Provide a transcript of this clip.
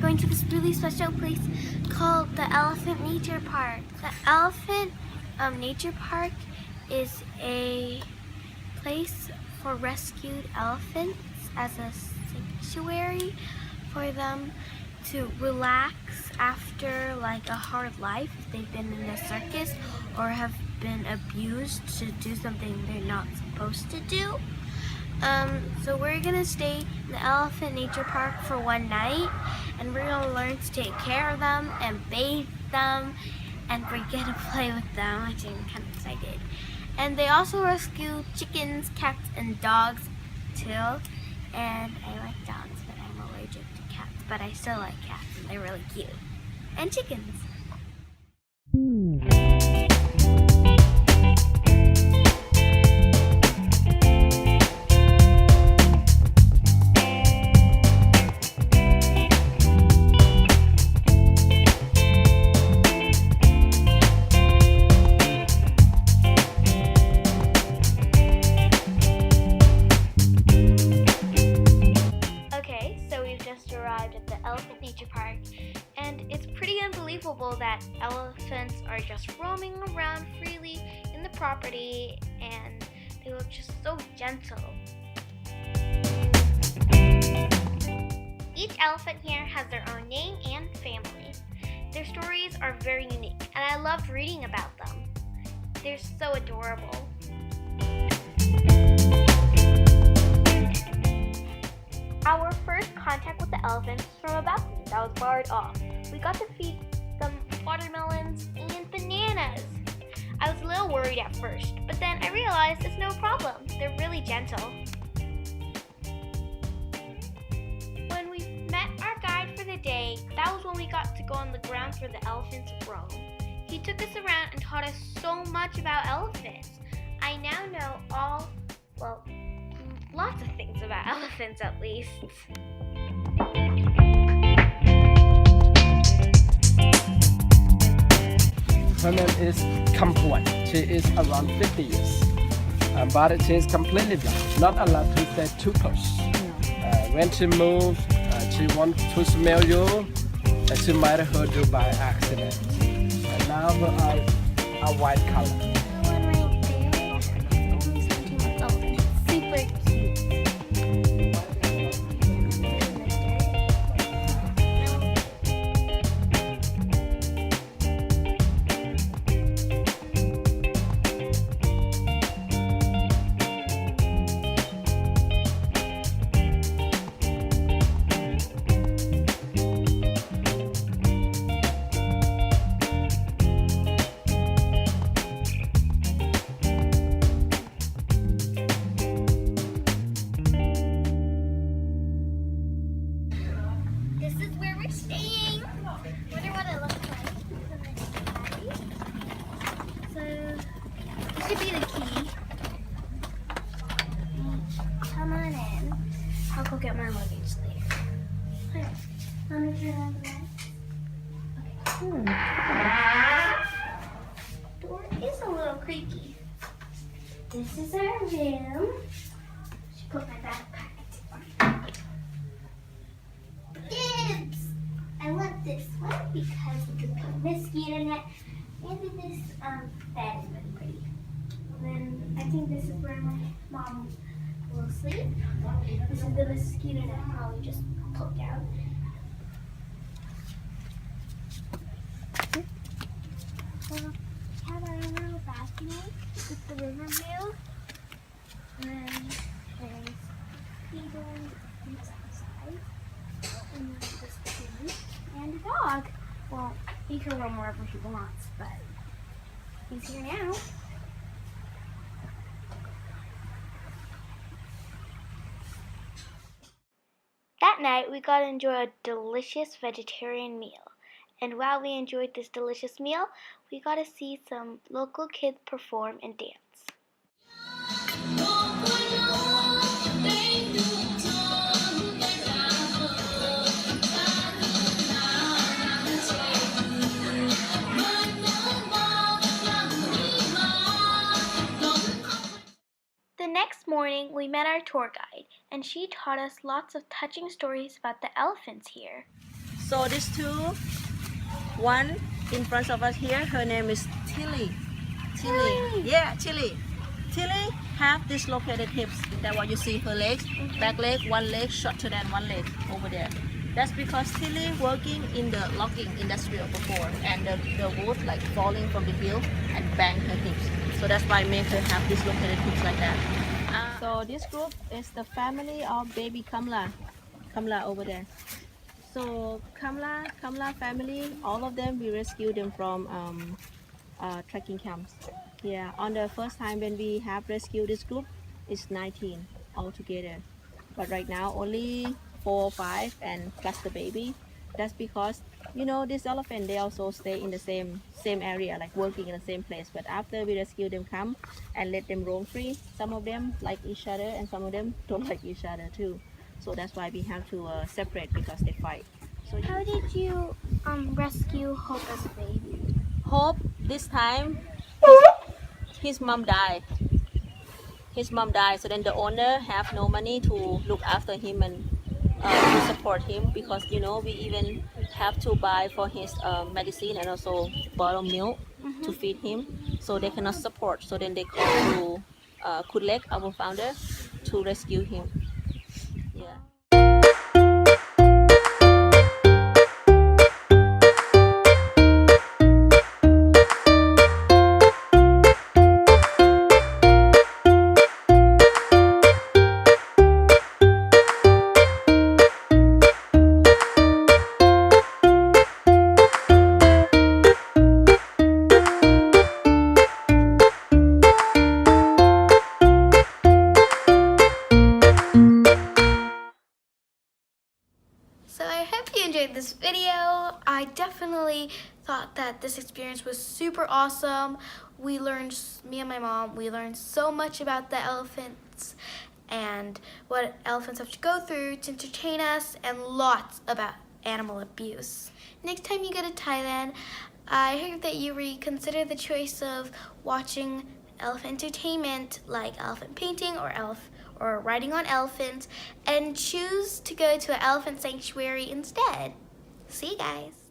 going to this really special place called the Elephant Nature Park. The Elephant Nature Park is a place for rescued elephants as a sanctuary for them to relax after like a hard life if they've been in a circus or have been abused to do something they're not supposed to do. So we're gonna stay in the Elephant Nature Park for one night, and we're gonna learn to take care of them and bathe them, and we're gonna play with them, which I'm kind of excited. And they also rescue chickens, cats, and dogs too. And I like dogs, but I'm allergic to cats, but I still like cats, and they're really cute. And chickens. Arrived at the Elephant Nature Park, and it's pretty unbelievable that elephants are just roaming around freely in the property, and they look just so gentle. Each elephant here has their own name and family. Their stories are very unique, and I loved reading about them. They're so adorable. Our first contact with the elephants was from a balcony that was barred off. We got to feed them watermelons and bananas. I was a little worried at first, but then I realized it's no problem. They're really gentle. When we met our guide for the day, that was when we got to go on the grounds where the elephants roam. He took us around and taught us so much about elephants. I now know lots of things about elephants at least. Her name is Kampuan. She is around 50 years. But she is completely blind, not allowed to stay too close. When she moves, she wants to smell you, and she might hurt you by accident. And now her eyes are white color. Should be the key. Come on in. I'll go get my luggage later. Okay. Let me turn on the lights. Okay. Door is a little creaky. This is our room. Should put my backpack. Bibs! I love this one because you can put mosquito net. And this bed is really pretty. Then I think this is where my mom will sleep. This is the mosquito net I'll just poke out. So we have our little balcony with the river view. And then there's people outside. And then this tree and a dog. Well, he can roam wherever he wants, but he's here now. That night, we got to enjoy a delicious vegetarian meal. And while we enjoyed this delicious meal, we got to see some local kids perform and dance. The next morning, we met our tour guide, and she taught us lots of touching stories about the elephants here. So these two, one in front of us here, her name is Tilly. Yeah, Tilly have dislocated hips. That's why you see her legs, back leg, one leg shorter than one leg over there. That's because Tilly working in the logging industry before, and the wood like falling from the hill and bang her hips. So that's why make her have dislocated hips like that. So this group is the family of baby Kamla over there. So Kamla family, all of them we rescued them from trekking camps. Yeah, on the first time when we have rescued this group, it's 19 altogether. But right now only 4 or 5 and plus the baby. That's because this elephant they also stay in the same area, like working in the same place. But after we rescue them, come and let them roam free. Some of them like each other and some of them don't like each other too. So that's why we have to separate because they fight. So How did you rescue Hope as a baby? Hope this time his mom died. So then the owner have no money to look after him and to support him, because we even have to buy for his medicine and also bottle milk to feed him, so they cannot support. So then they call to Kulek, our founder, to rescue him. Yeah. So I hope you enjoyed this video. I definitely thought that this experience was super awesome. Me and my mom, we learned so much about the elephants and what elephants have to go through to entertain us, and lots about animal abuse. Next time you go to Thailand, I hope that you reconsider the choice of watching elephant entertainment like elephant painting or riding on elephants, and choose to go to an elephant sanctuary instead. See you guys.